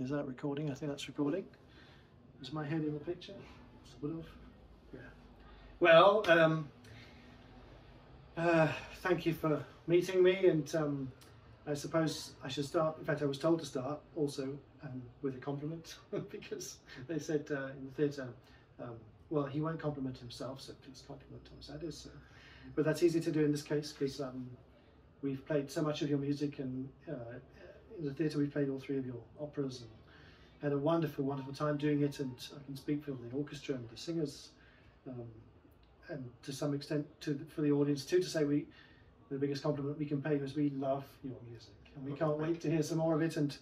Is that recording? I think that's recording. Is my head in the picture? Sort of. Yeah. Well, thank you for meeting me, and I suppose I should start. In fact, I was told to start also with a compliment because they said in the theatre, well, he won't compliment himself, so please compliment Thomas Adés. So. But that's easy to do in this case because we've played so much of your music, and in the theatre we've played all three of your operas and had a wonderful, wonderful time doing it. And I can speak for the orchestra and the singers, and to some extent for the audience too, to say the biggest compliment we can pay is we love your music, and we can't wait to hear some more of it. And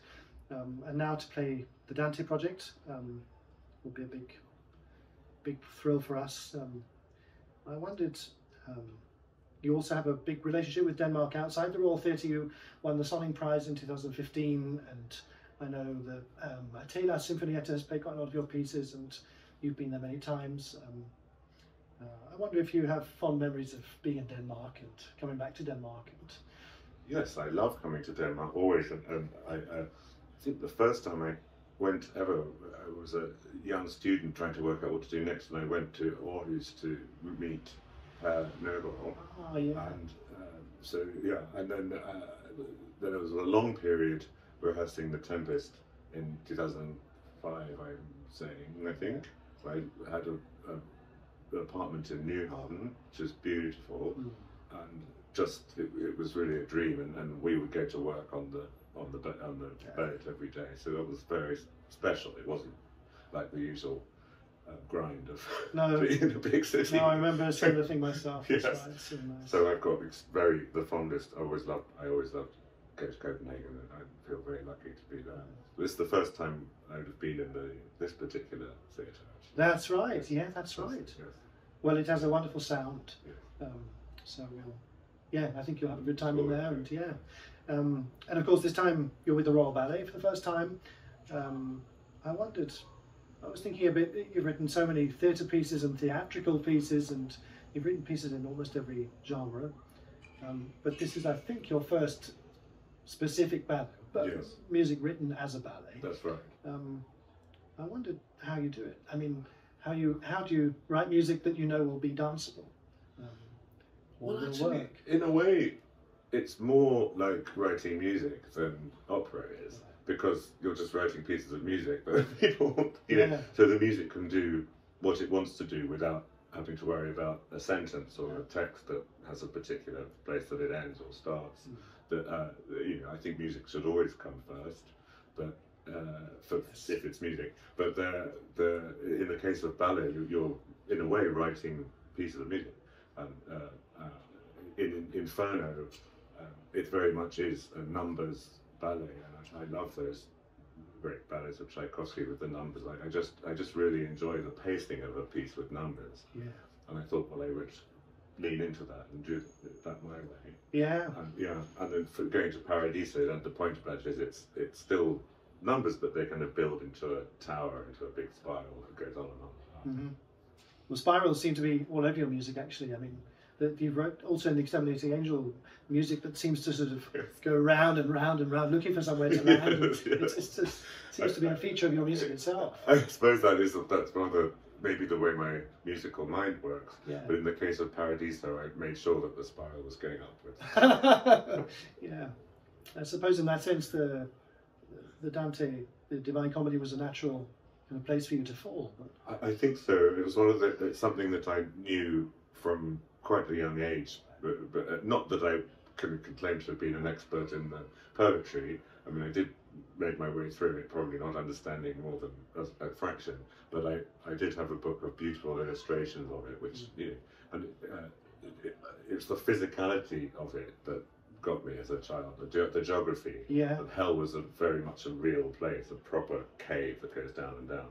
now to play the Dante Project will be a big thrill for us. I wondered. You also have a big relationship with Denmark outside the Royal Theatre. You won the Sonning Prize in 2015, and I know that Taylor Sinfonietta has played quite a lot of your pieces, and you've been there many times. I wonder if you have fond memories of being in Denmark and coming back to Denmark. And... Yes, I love coming to Denmark always, and I think the first time I went ever, I was a young student trying to work out what to do next, and I went to Aarhus to meet Noble. Oh, yeah. And so yeah, and then there was a long period rehearsing The Tempest in 2005. I'm saying, I think I had an apartment in Newhaven, which is beautiful, and just it was really a dream. And we would go to work on the ballet every day, so that was very special. It wasn't like the usual grind of being in a big city. No, I remember a similar thing myself. Yes. Right. So, nice. So I've got the fondest. I always loved going to Copenhagen, and I feel very lucky to be there. This is the first time I would have been in this particular theatre. That's right. Yeah, that's right. Yes. Well, it has a wonderful sound. Yes. So I think you'll have a good time in there. And and of course this time you're with the Royal Ballet for the first time. I was thinking a bit, you've written so many theatre pieces and theatrical pieces, and you've written pieces in almost every genre. But this is, I think, your first specific ballet, but yes. Music written as a ballet. That's right. I wondered how you do it. I mean, how do you write music that you know will be danceable? Or Well, will actually, work? in a way, it's more like writing music than opera is. Because you're just writing pieces of music, but people, so the music can do what it wants to do without having to worry about a sentence or a text that has a particular place that it ends or starts. That I think music should always come first, but if it's music. But in the case of ballet, you're in a way writing pieces of music. In Inferno, it very much is a numbers ballet, and I love those great ballets of Tchaikovsky with the numbers. I just really enjoy the pacing of a piece with numbers. Yeah. And I thought, well, I would lean into that and do that my way. Yeah. And then for going to Paradiso, and the point about it is it's still numbers, but they kind of build into a tower, into a big spiral that goes on and on. Mm-hmm. Well, spirals seem to be all over your music, actually. I mean, that you wrote also in the Exterminating Angel music that seems to sort of go round and round and round, looking for somewhere to land. Yes. It just seems to be a feature of your music itself. I suppose that's one of maybe the way my musical mind works. Yeah. But in the case of Paradiso, I made sure that the spiral was going upwards. Yeah. I suppose in that sense, the Dante, the Divine Comedy, was a natural kind of place for you to fall. But... I think so. It was it's something that I knew from quite a young age, but not that I can claim to have been an expert in the poetry. I mean, I did make my way through it, probably not understanding more than a fraction, but I did have a book of beautiful illustrations of it, which, and it's the physicality of it that got me as a child, the geography. Yeah. And hell was very much a real place, a proper cave that goes down and down,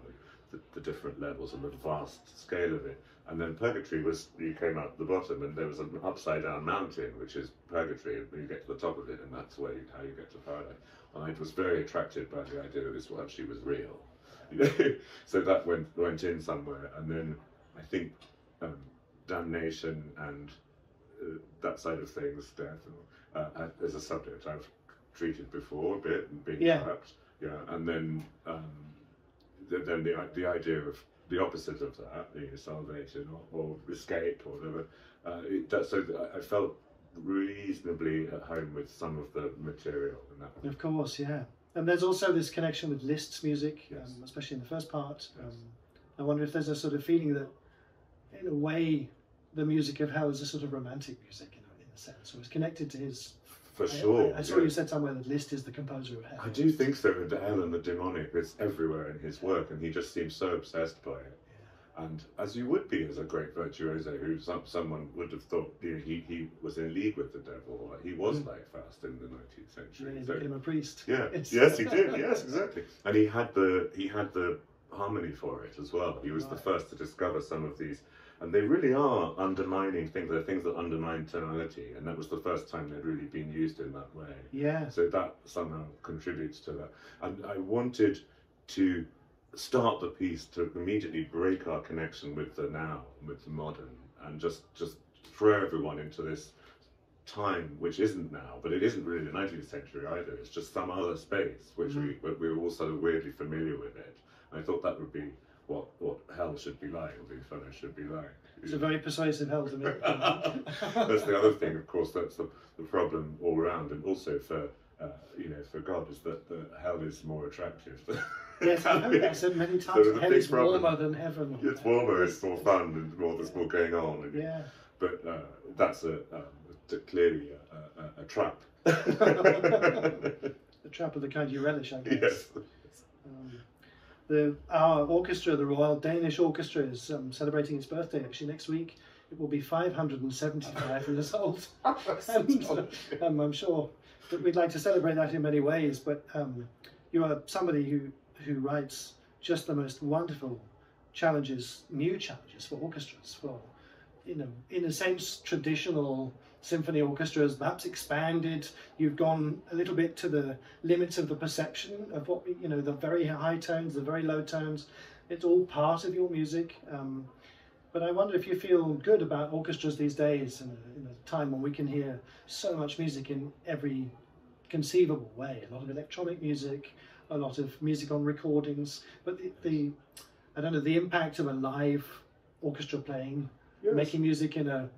the different levels and the vast scale of it. And then purgatory was, you came out the bottom and there was an upside down mountain, which is purgatory, and you get to the top of it, and that's how you get to paradise. And I was very attracted by the idea that this actually was real. So that went in somewhere. And then I think damnation and that side of things, death, as a subject I've treated before a bit and been trapped. Yeah, and then the idea of the opposite of that, salvation or escape or whatever. So I felt reasonably at home with some of the material in that one. Of course, yeah. And there's also this connection with Liszt's music, Yes. especially in the first part. Yes. I wonder if there's a sort of feeling that, in a way, the music of Hell is a sort of romantic music, in a sense, or it's connected to his. For sure. I saw you said somewhere that Liszt is the composer of Hell. I do think so. And the Hell and the demonic is everywhere in his work, and he just seems so obsessed by it. Yeah. And as you would be as a great virtuoso, who someone would have thought he was in league with the devil. Like he was like Faust in the 19th century. Yeah, he became a priest. Yeah. Yes, he did. Yes, exactly. And he had the harmony for it as well. He was the first to discover some of these. And they really are undermining things. They're things that undermine tonality, and that was the first time they'd really been used in that way. Yeah. So that somehow contributes to that. And I wanted to start the piece to immediately break our connection with the now, with the modern, and just throw everyone into this time, which isn't now, but it isn't really the 19th century either. It's just some other space, which we were all sort of weirdly familiar with it. And I thought that would be what Hell should be like, or the Inferno should be like. It's a very persuasive Hell to me. That's the other thing, of course, that's the problem all around, and also for for God, is that the Hell is more attractive. Yes, I've said many times, So Hell is warmer than heaven. It's warmer, it's more fun, and there's more going on. And, yeah. But that's clearly a trap. The trap of the kind you relish, I guess. Yes. Our orchestra, the Royal Danish Orchestra, is celebrating its birthday actually next week. It will be 575 years old. And I'm sure that we'd like to celebrate that in many ways, but you are somebody who writes just the most wonderful challenges, new challenges for orchestras, for, in a sense, traditional symphony orchestras, perhaps expanded. You've gone a little bit to the limits of the perception of what, the very high tones, the very low tones. It's all part of your music. But I wonder if you feel good about orchestras these days, in a time when we can hear so much music in every conceivable way. A lot of electronic music, a lot of music on recordings. But I don't know, the impact of a live orchestra playing, yes, making music in a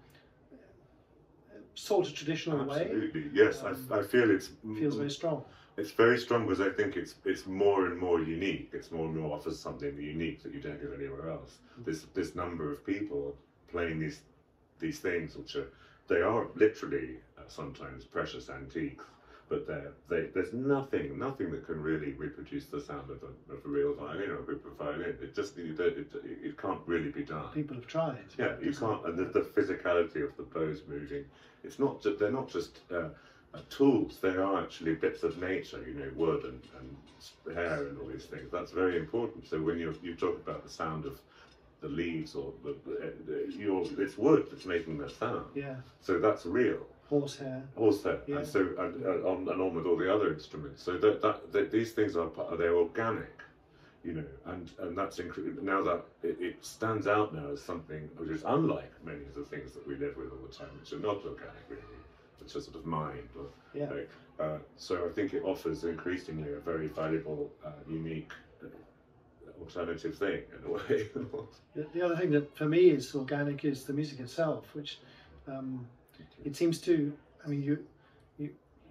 sort of traditional way. Absolutely, yes. I feel feels very strong. It's very strong because I think it's more and more unique. It's more and more offers something unique that you don't get anywhere else. This number of people playing these things, which they are literally sometimes precious antiques, but there's nothing that can really reproduce the sound of a real violin or a group of violin. It can't really be done. People have tried. Yeah, you can't. And the physicality of the bows moving. It's not. They're not just tools. They are actually bits of nature. Wood and hair and all these things. That's very important. So when you talk about the sound of the leaves or it's wood that's making that sound. Yeah. So that's real. Horsehair. Yeah. And so and on with all the other instruments. So that these things they're organic, and that's now that it stands out now as something which is unlike many of the things that we live with all the time, which are not organic really. It's a sort of mind. So I think it offers increasingly a very valuable, unique, alternative thing in a way. The other thing that for me is organic is the music itself, which it seems to. I mean,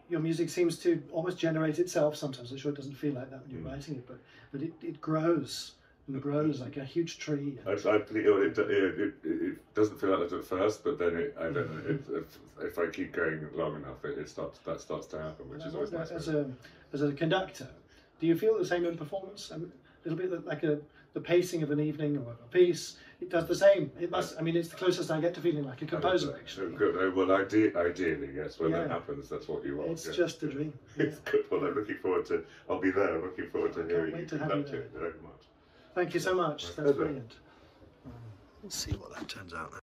your music seems to almost generate itself sometimes. I'm sure it doesn't feel like that when you're writing it, but it grows. And grows like a huge tree. It doesn't feel like that at first, but then I don't know. If I keep going long enough, that starts to happen, which is always nice. As a conductor, do you feel the same in performance? A little bit like the pacing of an evening or a piece. It does the same. It must. I mean, it's the closest I get to feeling like a composer, actually. Good. Well, ideally, yes. When that happens, that's what you want. It's just a dream. It's good. Well, I'm looking forward to. I'll be there. I'm looking forward to hearing you conduct it very much. Thank you so much. That's brilliant. Let's see what that turns out now.